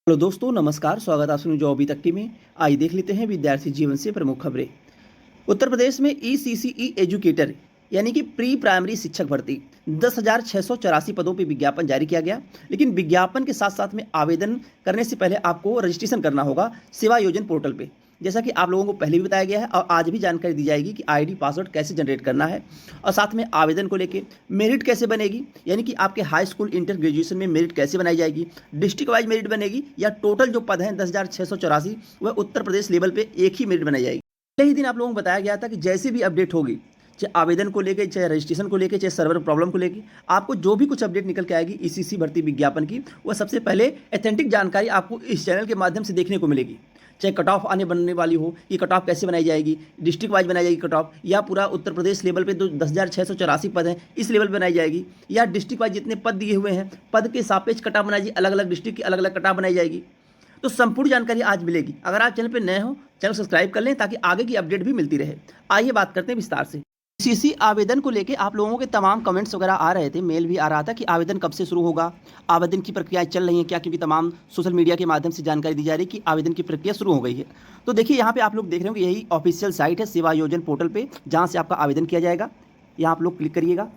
Hello दोस्तों, नमस्कार। स्वागत है आप सभी जो अभी तक टीम में। आइए देख लेते हैं विद्यार्थी जीवन से प्रमुख खबरें। उत्तर प्रदेश में ईसीसीई एजुकेटर यानी कि प्री प्राइमरी शिक्षक भर्ती 10,684 पदों पर विज्ञापन जारी किया गया। लेकिन विज्ञापन के साथ साथ में आवेदन करने से पहले आपको रजिस्ट्रेशन करना होगा सेवा योजन पोर्टल पे। जैसा कि आप लोगों को पहले भी बताया गया है और आज भी जानकारी दी जाएगी कि आईडी पासवर्ड कैसे जनरेट करना है और साथ में आवेदन को लेके मेरिट कैसे बनेगी, यानी कि आपके हाई स्कूल इंटर ग्रेजुएशन में मेरिट कैसे बनाई जाएगी, डिस्ट्रिक्ट वाइज मेरिट बनेगी या टोटल जो पद हैं 10,684 वह उत्तर प्रदेश लेवल पे एक ही मेरिट बनाई जाएगी। पहले ही दिन आप लोगों को बताया गया था कि जैसे भी अपडेट होगी, चाहे आवेदन को लेके, चाहे रजिस्ट्रेशन को लेके, चाहे सर्वर प्रॉब्लम को लेके, आपको जो भी कुछ अपडेट निकल के आएगी ईसीसी भर्ती विज्ञापन की, वह सबसे पहले ऑथेंटिक जानकारी आपको इस चैनल के माध्यम से देखने को मिलेगी। चाहे कट ऑफ आने बनने वाली हो, कि कट ऑफ कैसे बनाई जाएगी, डिस्ट्रिक्ट वाइज बनाई जाएगी कट ऑफ, या पूरा उत्तर प्रदेश लेवल पे 10,684 पद हैं इस लेवल पर बनाई जाएगी, या डिस्ट्रिक्ट वाइज जितने पद दिए हुए हैं पद के सापेक्ष कट ऑफ बनाई जाएगी, अलग अलग डिस्ट्रिक्ट की अलग अलग कट ऑफ बनाई जाएगी। तो संपूर्ण जानकारी आज मिलेगी। अगर आप चैनल पर नए हो, चैनल सब्सक्राइब कर लें ताकि आगे की अपडेट भी मिलती रहे। आइए बात करते हैं विस्तार से। सीसी आवेदन को लेके आप लोगों के तमाम कमेंट्स वगैरह आ रहे थे, मेल भी आ रहा था कि आवेदन कब से शुरू होगा, आवेदन की प्रक्रियाएं चल रही हैं क्या, क्योंकि तमाम सोशल मीडिया के माध्यम से जानकारी दी जा रही है कि आवेदन की प्रक्रिया शुरू हो गई है। तो देखिए यहाँ पे आप लोग देख रहे हो कि यही ऑफिशियल साइट है सेवा योजन पोर्टल पे, जहाँ से आपका आवेदन किया जाएगा। यहाँ आप लोग क्लिक करिएगा,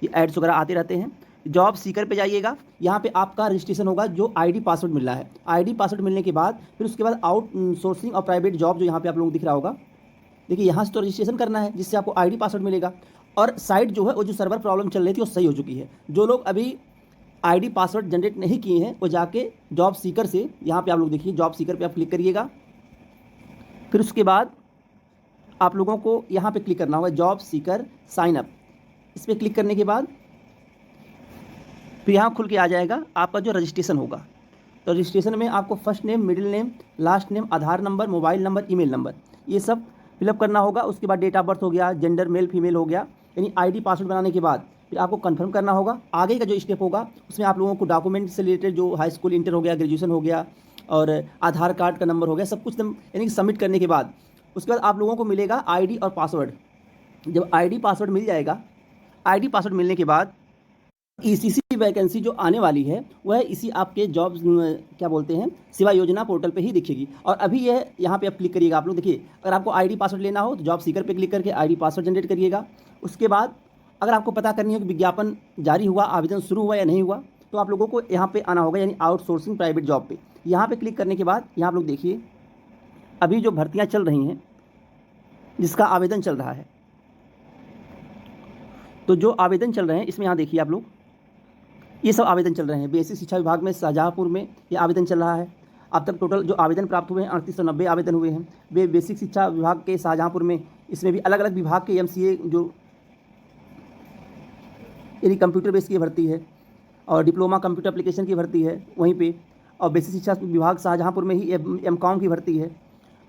ये एड्स वगैरह आते रहते हैं। जॉब सीकर पे जाइएगा, यहाँ पे आपका रजिस्ट्रेशन होगा, जो आईडी पासवर्ड मिल रहा है। आईडी पासवर्ड मिलने के बाद फिर उसके बाद आउट सोर्सिंग और प्राइवेट जॉब जो यहाँ पे आप लोगों को दिख रहा होगा, देखिए यहाँ से तो रजिस्ट्रेशन करना है जिससे आपको आईडी पासवर्ड मिलेगा। और साइट जो है वो जो सर्वर प्रॉब्लम चल रही थी वो सही हो चुकी है। जो लोग अभी आईडी पासवर्ड जनरेट नहीं किए हैं वो जाके जॉब सीकर से, यहाँ पे आप लोग देखिए जॉब सीकर पे आप क्लिक करिएगा। फिर उसके बाद आप लोगों को यहाँ पे क्लिक करना होगा जॉब सीकर साइन अप। इस पर क्लिक करने के बाद फिर यहाँ खुल के आ जाएगा आपका जो रजिस्ट्रेशन होगा। तो रजिस्ट्रेशन में आपको first name, middle name, last name, Aadhaar number, mobile number, email number, ये सब फिलअप करना होगा। उसके बाद डेट ऑफ बर्थ हो गया, जेंडर मेल फीमेल हो गया। यानी आईडी पासवर्ड बनाने के बाद फिर आपको कंफर्म करना होगा। आगे का जो स्टेप होगा उसमें आप लोगों को डॉक्यूमेंट से रिलेटेड जो हाई स्कूल इंटर हो गया, ग्रेजुएशन हो गया और आधार कार्ड का नंबर हो गया, सब कुछ यानी कि सबमिट करने के बाद उसके बाद आप लोगों को मिलेगा आईडी और पासवर्ड। जब आईडी पासवर्ड मिल जाएगा, आईडी पासवर्ड मिलने के बाद ईसीसी वैकेंसी जो आने वाली है वह इसी आपके जॉब क्या बोलते हैं सेवा योजना पोर्टल पे ही दिखेगी। और अभी यह यहाँ पे आप क्लिक करिएगा। आप लोग देखिए, अगर आपको आईडी पासवर्ड लेना हो तो जॉब सीकर पे क्लिक करके आईडी पासवर्ड जनरेट करिएगा। उसके बाद अगर आपको पता करनी हो कि विज्ञापन जारी हुआ, आवेदन शुरू हुआ या नहीं हुआ, तो आप लोगों को यहाँ पर आना होगा, यानी आउटसोर्सिंग प्राइवेट जॉब पर। यहाँ पर क्लिक करने के बाद यहाँ आप लोग देखिए अभी जो भर्तियाँ चल रही हैं जिसका आवेदन चल रहा है, तो जो आवेदन चल रहे हैं इसमें यहाँ देखिए आप लोग, ये सब आवेदन चल रहे हैं। बेसिक शिक्षा विभाग में शाहजहाँपुर में ये आवेदन चल रहा है। अब तक टोटल जो आवेदन प्राप्त हुए हैं 3890 आवेदन हुए हैं। वे बेसिक शिक्षा विभाग के शाहजहाँपुर में, इसमें भी अलग अलग विभाग के एमसीए जो यानी कंप्यूटर बेस की भर्ती है और डिप्लोमा कंप्यूटर एप्लीकेशन की भर्ती है वहीं पे, और बेसिक शिक्षा विभाग शाहजहाँपुर में ही एमकॉम की भर्ती है।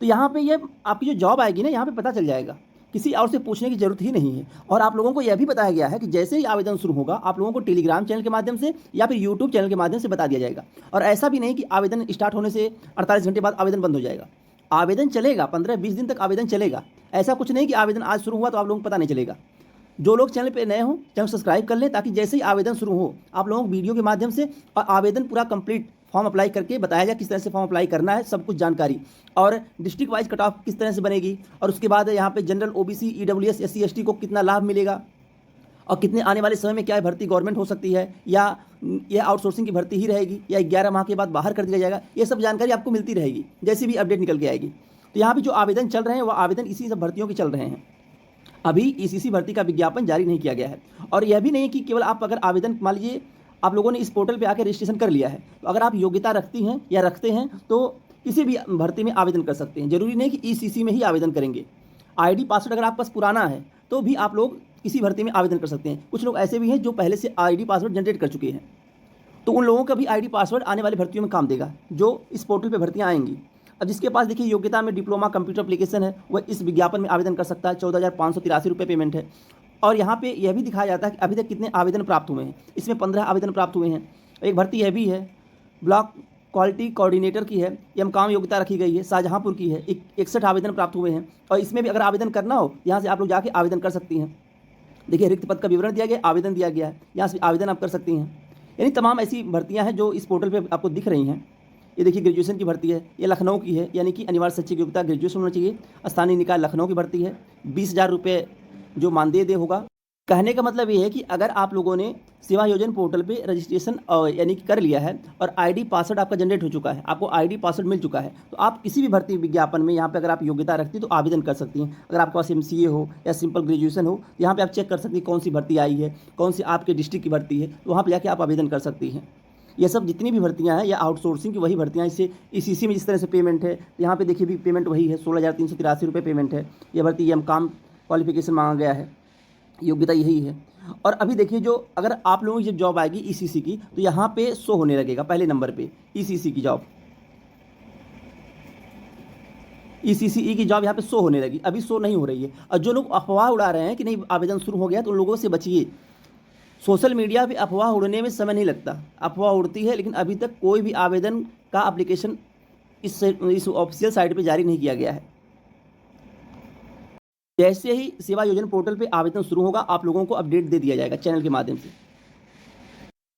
तो यहाँ पे ये आपकी जो जॉब आएगी ना, यहाँ पे पता चल जाएगा, किसी और से पूछने की जरूरत ही नहीं है। और आप लोगों को यह भी बताया गया है कि जैसे ही आवेदन शुरू होगा आप लोगों को टेलीग्राम चैनल के माध्यम से या फिर यूट्यूब चैनल के माध्यम से बता दिया जाएगा। और ऐसा भी नहीं कि आवेदन स्टार्ट होने से 48 घंटे बाद आवेदन बंद हो जाएगा। आवेदन चलेगा, 15-20 दिन तक आवेदन चलेगा। ऐसा कुछ नहीं कि आवेदन आज शुरू हुआ तो आप लोगों को पता नहीं चलेगा। जो लोग चैनल पर नए हों चैनल सब्सक्राइब कर लें ताकि जैसे ही आवेदन शुरू हो आप लोगों को वीडियो के माध्यम से और आवेदन पूरा कंप्लीट फॉर्म अप्लाई करके बताया जाए किस तरह से फॉर्म अप्लाई करना है, सब कुछ जानकारी। और डिस्ट्रिक्ट वाइज कट ऑफ किस तरह से बनेगी, और उसके बाद यहाँ पे general, OBC, EWS, SC, ST को कितना लाभ मिलेगा और कितने आने वाले समय में क्या भर्ती गवर्नमेंट हो सकती है, या यह आउटसोर्सिंग की भर्ती ही रहेगी या 11 माह के बाद बाहर कर दिया जाएगा, ये सब जानकारी आपको मिलती रहेगी जैसी भी अपडेट निकल के आएगी। तो यहाँ पर जो आवेदन चल रहे हैं वो आवेदन इसी सब भर्तियों के चल रहे हैं। अभी ईसीसी भर्ती का विज्ञापन जारी नहीं किया गया है। और यह भी नहीं कि केवल आप अगर आवेदन, मान लीजिए आप लोगों ने इस पोर्टल पे आकर रजिस्ट्रेशन कर लिया है, तो अगर आप योग्यता रखती हैं या रखते हैं तो किसी भी भर्ती में आवेदन कर सकते हैं। जरूरी नहीं कि ईसीसी में ही आवेदन करेंगे। आईडी पासवर्ड अगर आपके पास पुराना है तो भी आप लोग किसी भर्ती में आवेदन कर सकते हैं। कुछ लोग ऐसे भी हैं जो पहले से आईडी पासवर्ड जनरेट कर चुके हैं, तो उन लोगों का भी आईडी पासवर्ड आने वाली भर्तियों में काम देगा जो इस पोर्टल पर भर्तियाँ आएंगी। अब जिसके पास देखिए योग्यता में डिप्लोमा कंप्यूटर एप्लीकेशन है वह इस विज्ञापन में आवेदन कर सकता है। 14,583 रुपये पेमेंट है। और यहाँ पे यह भी दिखाया जाता है कि अभी तक कितने आवेदन प्राप्त हुए हैं। इसमें 15 आवेदन प्राप्त हुए हैं। एक भर्ती यह भी है, ब्लॉक क्वालिटी कोऑर्डिनेटर की है, एमकॉम योग्यता रखी गई है, शाहजहाँपुर की है। 61 आवेदन प्राप्त हुए हैं। और इसमें भी अगर आवेदन करना हो यहाँ से आप लोग जाके आवेदन कर सकती हैं। देखिए रिक्त पद का विवरण दिया गया, आवेदन दिया गया है, यहाँ से आवेदन आप कर सकती हैं। यानी तमाम ऐसी भर्तियाँ हैं जो इस पोर्टल पर आपको दिख रही हैं। ये देखिए ग्रेजुएशन की भर्ती है, ये लखनऊ की है, यानी कि अनिवार्य शैक्षिक योग्यता ग्रेजुएशन होना चाहिए। स्थानीय निकाय लखनऊ की भर्ती है, 20,000 रुपये जो मानदेय दे होगा। कहने का मतलब ये है कि अगर आप लोगों ने सेवा योजन पोर्टल पे रजिस्ट्रेशन यानी कि कर लिया है और आईडी पासवर्ड आपका जनरेट हो चुका है, आपको आईडी पासवर्ड मिल चुका है, तो आप किसी भी भर्ती विज्ञापन में यहाँ पे अगर आप योग्यता रखती हैं तो आवेदन कर सकती हैं। अगर आपके पास एमसीए हो या सिंपल ग्रेजुएशन हो, यहाँ पे आप चेक कर सकती हैं कौन सी भर्ती आई है, कौन सी आपके डिस्ट्रिक्ट की भर्ती है, तो वहाँ पर जाके आप आवेदन कर सकती हैं। ये सब जितनी भी भर्तियां हैं या आउटसोर्सिंग की वही भर्तियां, इससे ईसीसी में जिस तरह से पेमेंट है, यहाँ पे देखिए भी पेमेंट वही है, 16,383 रुपये पेमेंट है। ये भर्ती ये काम क्वालिफिकेशन मांगा गया है, योग्यता यही है। और अभी देखिए जो अगर आप लोगों की जब जॉब आएगी ईसीसी की, तो यहाँ पे शो होने लगेगा पहले नंबर पे ईसीसी की जॉब, ईसीसीई की जॉब यहाँ पे शो होने लगी, अभी शो नहीं हो रही है। और जो लोग अफवाह उड़ा रहे हैं कि नहीं आवेदन शुरू हो गया, तो उन लोगों से बचिए। सोशल मीडिया पे अफवाह उड़ने में समय नहीं लगता, अफवाह उड़ती है, लेकिन अभी तक कोई भी आवेदन का एप्लीकेशन इस ऑफिशियल साइट पे जारी नहीं किया गया है। जैसे ही सेवा योजना पोर्टल पे आवेदन शुरू होगा, आप लोगों को अपडेट दे दिया जाएगा चैनल के माध्यम से।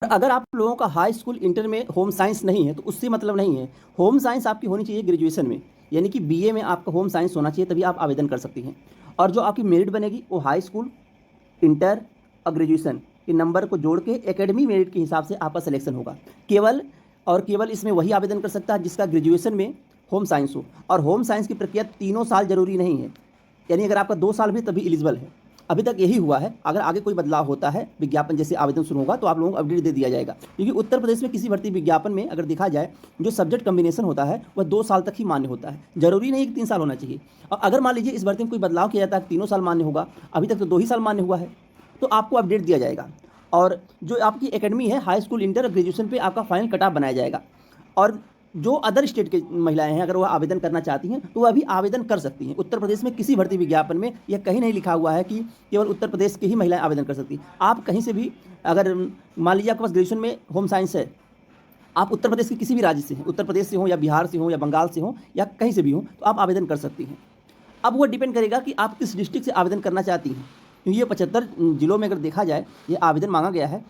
अगर आप लोगों का हाई स्कूल इंटर में होम साइंस नहीं है तो उससे मतलब नहीं है। होम साइंस आपकी होनी चाहिए ग्रेजुएशन में, यानी कि बीए में आपका होम साइंस होना चाहिए, तभी आप आवेदन कर सकती हैं। और जो आपकी मेरिट बनेगी वो हाई स्कूल, इंटर और ग्रेजुएशन के नंबर को जोड़ के एकेडमी मेरिट के हिसाब से आपका सिलेक्शन होगा। केवल और केवल इसमें वही आवेदन कर सकता है जिसका ग्रेजुएशन में होम साइंस हो। और होम साइंस की प्रक्रिया 3 साल जरूरी नहीं है, यानी अगर आपका 2 साल भी तभी एलिजिबल है। अभी तक यही हुआ है। अगर आगे कोई बदलाव होता है, विज्ञापन जैसे आवेदन शुरू होगा, तो आप लोगों को अपडेट दे दिया जाएगा। क्योंकि उत्तर प्रदेश में किसी भर्ती विज्ञापन में अगर देखा जाए, जो सब्जेक्ट कम्बिनेशन होता है वह 2 साल तक ही मान्य होता है, जरूरी नहीं कि 3 साल होना चाहिए। और अगर मान लीजिए इस भर्ती में कोई बदलाव किया जाता है, 3 साल मान्य होगा, अभी तक तो 2 ही साल मान्य हुआ है, तो आपको अपडेट दिया जाएगा। और जो आपकी एकेडमी है, हाई स्कूल, इंटर और ग्रेजुएशन पे आपका फाइनल कट ऑफ बनाया जाएगा। और जो अदर स्टेट की महिलाएं हैं, अगर वह आवेदन करना चाहती हैं तो वह भी आवेदन कर सकती हैं। उत्तर प्रदेश में किसी भर्ती विज्ञापन में यह कहीं नहीं लिखा हुआ है कि केवल उत्तर प्रदेश की ही महिलाएं आवेदन कर सकती हैं। आप कहीं से भी, अगर मान लीजिए आपके पास ग्रेजुएशन में होम साइंस है, आप उत्तर प्रदेश के किसी भी राज्य से हैं, उत्तर प्रदेश से हो या बिहार से हो या बंगाल से हो या कहीं से भी हो, तो आप आवेदन कर सकती हैं। अब वो डिपेंड करेगा कि आप किस डिस्ट्रिक्ट से आवेदन करना चाहती हैं। क्योंकि ये 75 जिलों में अगर देखा जाए, ये आवेदन मांगा गया है,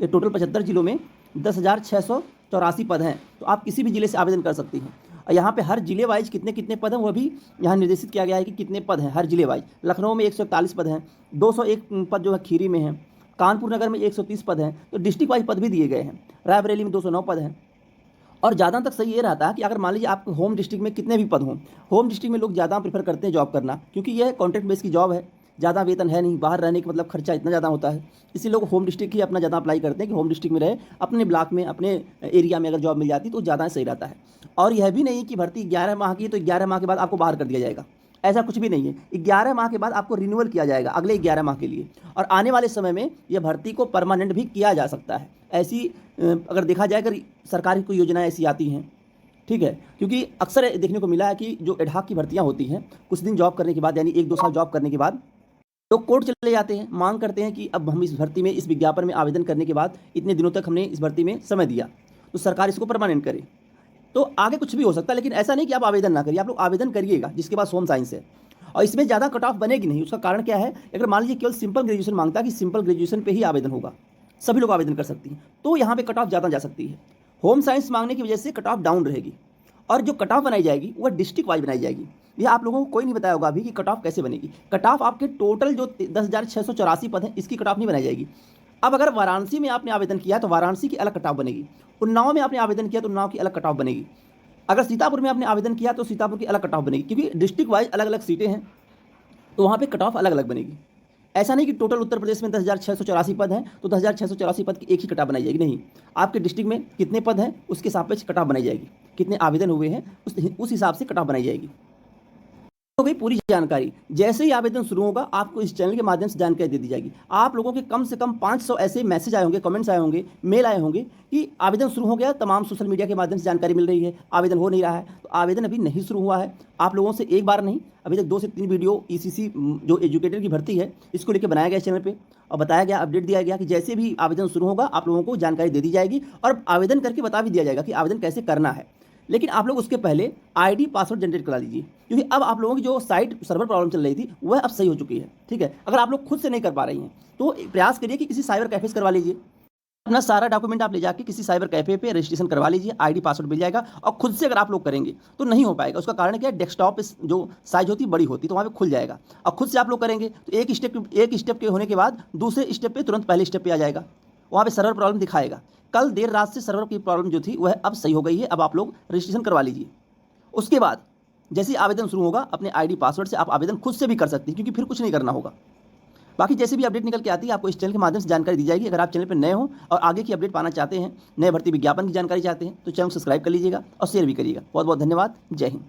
ये टोटल 75 जिलों में 10,684 पद हैं, तो आप किसी भी जिले से आवेदन कर सकती हैं। और यहाँ पे हर जिले वाइज कितने कितने पद हैं वह भी यहाँ निर्देशित किया गया है कि कितने पद हैं हर जिले वाइज। लखनऊ में 141 पद हैं, 201 पद जो है खीरी में हैं, कानपुर नगर में 130 पद हैं, तो डिस्ट्रिक्ट वाइज पद भी दिए गए हैं। रायबरेली में 209 पद हैं। और ज़्यादा तक सही ये रहता है कि अगर मान लीजिए आपके होम डिस्ट्रिक्ट में कितने भी पद हों, होम डिस्ट्रिक्ट में लोग ज़्यादा प्रेफर करते हैं जॉब करना, क्योंकि यह कॉन्ट्रैक्ट बेस की जॉब है, ज़्यादा वेतन है नहीं, बाहर रहने का मतलब खर्चा इतना ज़्यादा होता है, इसलिए लोग होम डिस्ट्रिक्ट ही अपना ज़्यादा अप्लाई करते हैं कि होम डिस्ट्रिक्ट में रहे, अपने ब्लॉक में, अपने एरिया में अगर जॉब मिल जाती तो ज़्यादा सही रहता है। और यह भी नहीं कि भर्ती 11 माह की है तो 11 माह के बाद आपको बाहर कर दिया जाएगा, ऐसा कुछ भी नहीं है। 11 माह के बाद आपको रिन्यूअल किया जाएगा अगले 11 माह के लिए। और आने वाले समय में यह भर्ती को परमानेंट भी किया जा सकता है। ऐसी अगर देखा जाए, अगर सरकारी कोई योजनाएँ ऐसी आती हैं, ठीक है, क्योंकि अक्सर देखने को मिला है कि जो एडहॉक की भर्तियां होती हैं, कुछ दिन जॉब करने के बाद, यानी 1-2 साल जॉब करने के बाद लोग कोर्ट चले जाते हैं, मांग करते हैं कि अब हम इस भर्ती में, इस विज्ञापन में आवेदन करने के बाद इतने दिनों तक हमने इस भर्ती में समय दिया, तो सरकार इसको परमानेंट करे। तो आगे कुछ भी हो सकता है, लेकिन ऐसा नहीं कि आप आवेदन ना करिए, आप लोग आवेदन करिएगा जिसके पास होम साइंस है। और इसमें ज़्यादा कट ऑफ बनेगी नहीं। उसका कारण क्या है, अगर मान लीजिए केवल सिंपल ग्रेजुएशन मांगता है कि सिंपल ग्रेजुएशन पे ही आवेदन होगा, सभी लोग आवेदन कर सकती हैं, तो यहाँ पे कट ऑफ ज़्यादा जा सकती है। होम साइंस मांगने की वजह से कट ऑफ डाउन रहेगी। और जो कट ऑफ बनाई जाएगी वह डिस्ट्रिक्ट वाइज बनाई जाएगी। ये आप लोगों को कोई नहीं बताया होगा अभी कि कट ऑफ कैसे बनेगी। कट ऑफ आपके टोटल जो 10,684 पद हैं, इसकी कट ऑफ नहीं बनाई जाएगी। अब अगर वाराणसी में आपने आवेदन किया तो वाराणसी की अलग कट ऑफ बनेगी, उन्नाव में आपने आवेदन किया तो उन्नाव की अलग कट ऑफ बनेगी, अगर सीतापुर में आपने आवेदन किया तो सीतापुर की अलग कट ऑफ बनेगी, क्योंकि डिस्ट्रिक्ट वाइज अलग अलग सीटें हैं, तो वहाँ पर कट ऑफ अलग अलग बनेगी। ऐसा नहीं कि टोटल उत्तर प्रदेश में 10,684 पद हैं तो 10,684 पद की एक ही कट ऑफ बनाई जाएगी, नहीं। आपके डिस्ट्रिक्ट में कितने पद हैं उसके सापेक्ष कट ऑफ बनाई जाएगी, कितने आवेदन हुए हैं उस हिसाब से कट ऑफ बनाई जाएगी। हो गई पूरी जानकारी। जैसे ही आवेदन शुरू होगा, आपको इस चैनल के माध्यम से जानकारी दे दी जाएगी। आप लोगों के कम से कम 500 ऐसे मैसेज आए होंगे, कमेंट्स आए होंगे, मेल आए होंगे कि आवेदन शुरू हो गया, तमाम सोशल मीडिया के माध्यम से जानकारी मिल रही है, आवेदन हो नहीं रहा है। तो आवेदन अभी नहीं शुरू हुआ है। आप लोगों से एक बार नहीं, अभी तक 2 से 3 वीडियो ईसीसी जो एजुकेटर की भर्ती है, इसको लेकर बनाया गया चैनल पर, और बताया गया, अपडेट दिया गया कि जैसे भी आवेदन शुरू होगा आप लोगों को जानकारी दे दी जाएगी और आवेदन करके बता भी दिया जाएगा कि आवेदन कैसे करना है। लेकिन आप लोग उसके पहले आईडी पासवर्ड जनरेट करा लीजिए, क्योंकि अब आप लोगों की जो साइट सर्वर प्रॉब्लम चल रही थी वह अब सही हो चुकी है। ठीक है, अगर आप लोग खुद से नहीं कर पा रही हैं तो प्रयास करिए कि किसी साइबर कैफे से करवा लीजिए। अपना सारा डॉक्यूमेंट आप ले जाके किसी साइबर कैफे पे रजिस्ट्रेशन करवा लीजिए, आईडी पासवर्ड मिल जाएगा। और खुद से अगर आप लोग करेंगे तो नहीं हो पाएगा। उसका कारण क्या है, डेस्कटॉप जो साइज होती है बड़ी होती है, तो वहाँ पे खुल जाएगा। और खुद से आप लोग करेंगे तो एक स्टेप के होने के बाद दूसरे स्टेप पे तुरंत पहले स्टेप पे आ जाएगा, वहाँ पे सर्वर प्रॉब्लम दिखाएगा। कल देर रात से सर्वर की प्रॉब्लम जो थी वह अब सही हो गई है। अब आप लोग रजिस्ट्रेशन करवा लीजिए। उसके बाद जैसे ही आवेदन शुरू होगा, अपने आईडी पासवर्ड से आप आवेदन खुद से भी कर सकते हैं, क्योंकि फिर कुछ नहीं करना होगा। बाकी जैसे भी अपडेट निकल के आती है आपको इस चैनल के माध्यम से जानकारी दी जाएगी। अगर आप चैनल पर नए हो और आगे की अपडेट पाना चाहते हैं, नए भर्ती विज्ञापन की जानकारी चाहते हैं, तो चैनल सब्सक्राइब कर लीजिएगा और शेयर भी करिएगा। बहुत बहुत धन्यवाद। जय हिंद।